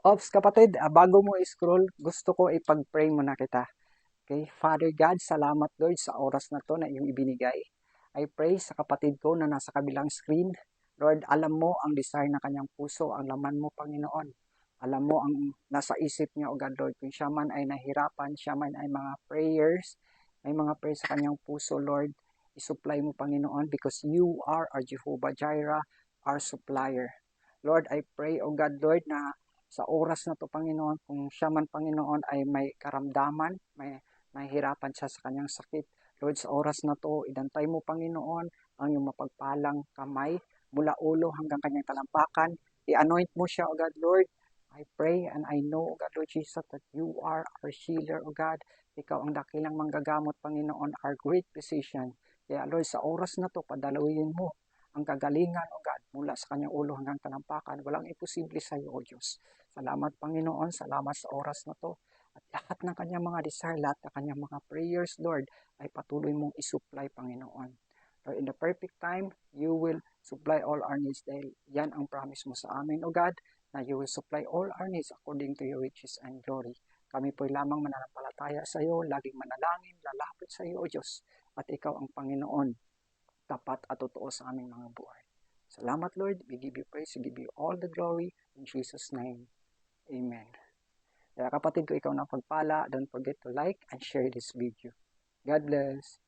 Ops, kapatid, bago mo i-scroll, gusto ko ipag-pray muna kita. Okay? Father God, salamat Lord sa oras na to na iyong ibinigay. I pray sa kapatid ko na nasa kabilang screen. Lord, alam mo ang desire ng kanyang puso, ang laman mo, Panginoon. Alam mo ang nasa isip niya, O God, Lord. Kung siya man ay nahirapan, siya man ay mga prayers, may mga prayers sa kanyang puso, Lord, isupply mo, Panginoon, because you are our Jehovah Jireh, our supplier. Lord, I pray, O God, Lord, na sa oras na to, Panginoon, kung siya man, Panginoon, ay may karamdaman, may nahihirapan siya sa kanyang sakit. Lord, sa oras na to, idantay mo, Panginoon, ang iyong mapagpalang kamay mula ulo hanggang kanyang talampakan. I-anoint mo siya, O God, Lord. I pray and I know, O God, Lord Jesus, that you are our healer, O God. Ikaw ang dakilang manggagamot, Panginoon, our great physician. Kaya, Lord, sa oras na to, padaluyin mo ang kagalingan, O God, mula sa kanyang ulo hanggang talampakan. Walang imposible sa iyo, O Diyos. Salamat, Panginoon. Salamat sa oras na to. At lahat ng kanyang mga desire, lahat ng kanyang mga prayers, Lord, ay patuloy mong isupply, Panginoon. Lord, in the perfect time, you will supply all our needs dahil yan ang promise mo sa amin, O God, na you will supply all our needs according to your riches and glory. Kami po'y lamang mananampalataya sa iyo, laging manalangin, lalapit sa iyo, O Diyos, at ikaw ang Panginoon, tapat at totoo sa aming mga buhay. Salamat, Lord. We give you praise. We give you all the glory. In Jesus' name, Amen. Kaya kapatid ko, ikaw na pagpala, don't forget to like and share this video. God bless.